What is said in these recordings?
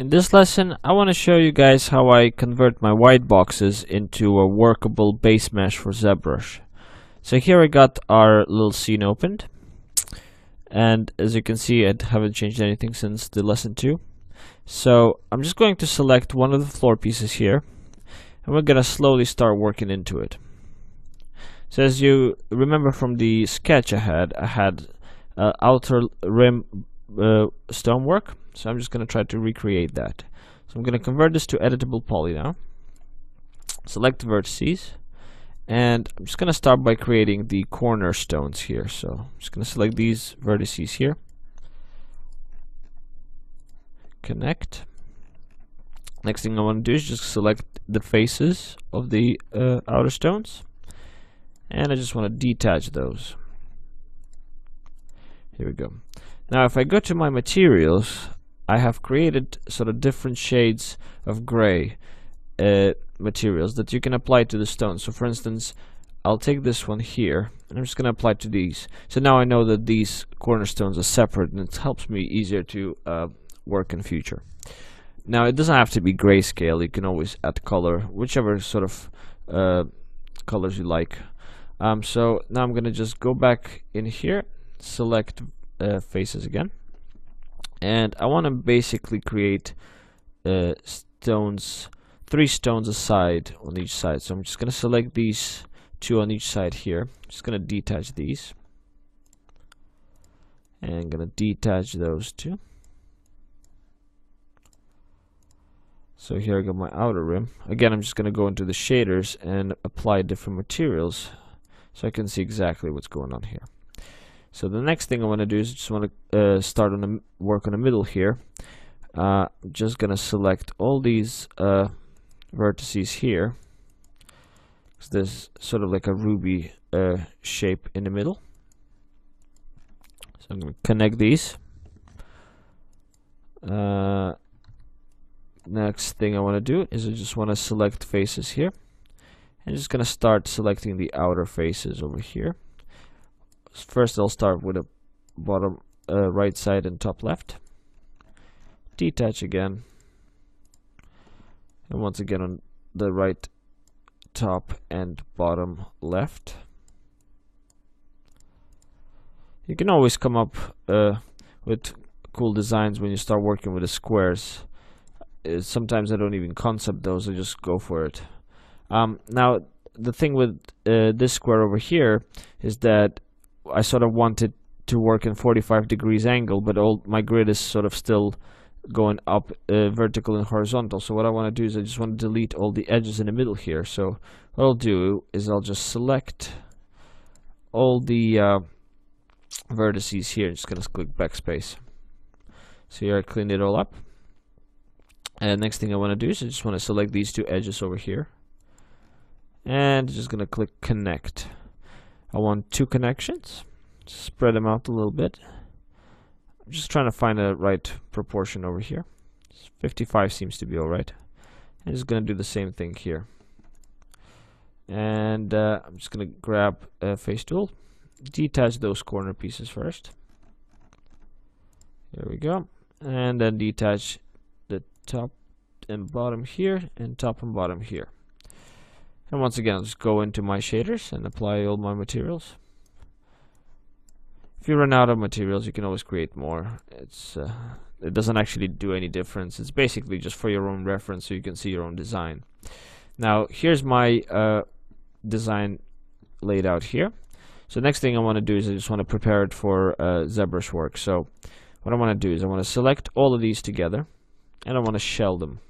In this lesson, I want to show you guys how I convert my white boxes into a workable base mesh for ZBrush. So here I got our little scene opened, and as you can see, I haven't changed anything since the lesson 2. So I'm just going to select one of the floor pieces here, and we're going to slowly start working into it. So as you remember from the sketch I had outer rim stonework. So I'm just going to try to recreate that. So I'm going to convert this to editable poly now. Select the vertices, and I'm just going to start by creating the cornerstones here. So I'm just going to select these vertices here. Connect. Next thing I want to do is just select the faces of the outer stones, and I just want to detach those. Here we go. Now if I go to my materials, I have created sort of different shades of gray materials that you can apply to the stone. So for instance, I'll take this one here and I'm just going to apply to these. So now I know that these cornerstones are separate, and it helps me easier to work in future. Now it doesn't have to be grayscale. You can always add color, whichever sort of colors you like. So now I'm going to just go back in here, select faces again, and I want to basically create stones, 3 stones aside on each side. So I'm just going to select these 2 on each side here. Just going to detach these, and I'm going to detach those 2. So here I got my outer rim. Again, I'm just going to go into the shaders and apply different materials so I can see exactly what's going on here. So the next thing I want to do is just want to start on the work on the middle here. I'm just gonna select all these vertices here. So there's sort of like a ruby shape in the middle. So I'm gonna connect these. Next thing I want to do is I just want to select faces here. I'm just gonna start selecting the outer faces over here. First I'll start with a bottom right side and top left. Detach again, and once again on the right top and bottom left. You can always come up with cool designs when you start working with the squares. Sometimes I don't even concept those, I just go for it. Now the thing with this square over here is that I sort of wanted to work in 45 degrees angle, but all my grid is sort of still going up vertical and horizontal. So what I want to do is I just want to delete all the edges in the middle here. So what I'll do is I'll just select all the vertices here. I'm just going to click backspace. So here I cleaned it all up. And next thing I want to do is I just want to select these 2 edges over here, and just going to click connect. I want 2 connections. Spread them out a little bit. I'm just trying to find a right proportion over here. 55 seems to be alright. I'm just going to do the same thing here. And I'm just going to grab a face tool, detach those corner pieces first. There we go. And then detach the top and bottom here, and top and bottom here. And once again, I'll just go into my shaders and apply all my materials. If you run out of materials, you can always create more. It doesn't actually do any difference. It's basically just for your own reference, so you can see your own design. Now, here's my design laid out here. So next thing I want to do is I just want to prepare it for ZBrush work. So what I want to do is I want to select all of these together, and I want to shell them.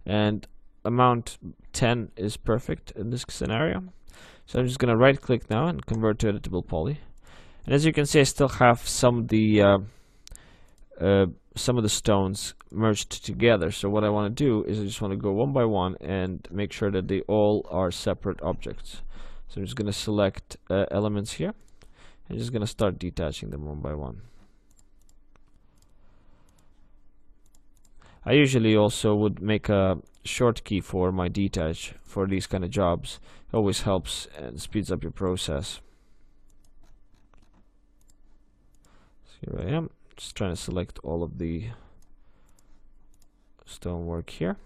And amount 10 is perfect in this scenario. So I'm just going to right click now and convert to editable poly. And as you can see, I still have some of the stones merged together. So what I want to do is I just want to go one by one and make sure that they all are separate objects. So I'm just going to select elements here, and just going to start detaching them one by one. I usually also would make a short key for my detach for these kind of jobs. It always helps and speeds up your process. So here I am, just trying to select all of the stonework here.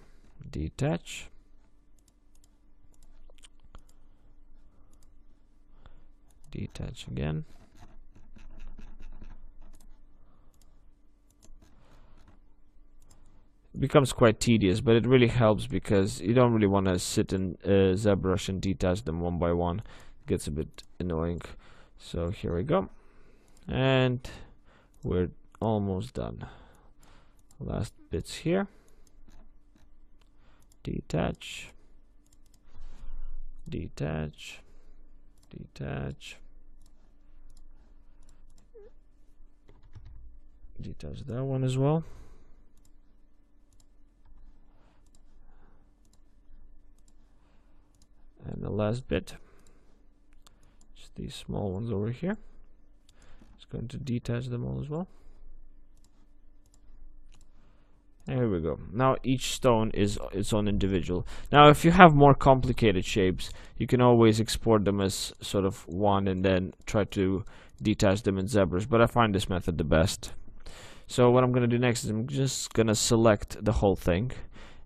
Detach. Detach again. It becomes quite tedious, but it really helps because you don't really want to sit in ZBrush and detach them one by one. It gets a bit annoying. So here we go. And we're almost done. Last bits here. Detach. Detach. Detach. Detach that one as well. And the last bit, just these small ones over here. Just going to detach them all as well. And here we go. Now each stone is its own individual. Now if you have more complicated shapes, you can always export them as sort of one and then try to detach them in ZBrush, but I find this method the best. So what I'm going to do next is I'm just going to select the whole thing,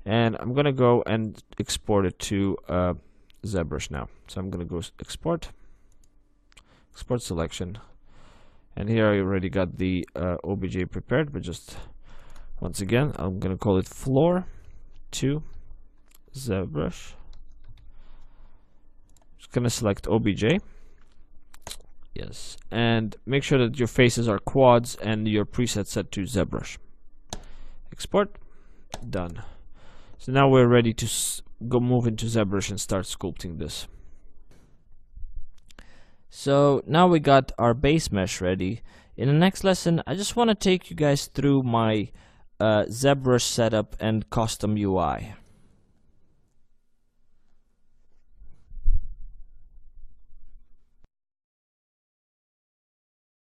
and I'm going to go and export it to ZBrush now. So I'm going to go export selection, and here I already got the OBJ prepared, but just once again I'm going to call it floor to ZBrush. Just going to select OBJ. Yes, and make sure that your faces are quads and your preset set to ZBrush. Export. Done. So now we're ready to go move into ZBrush and start sculpting this. So now we got our base mesh ready. In the next lesson, I just want to take you guys through my ZBrush setup and custom UI.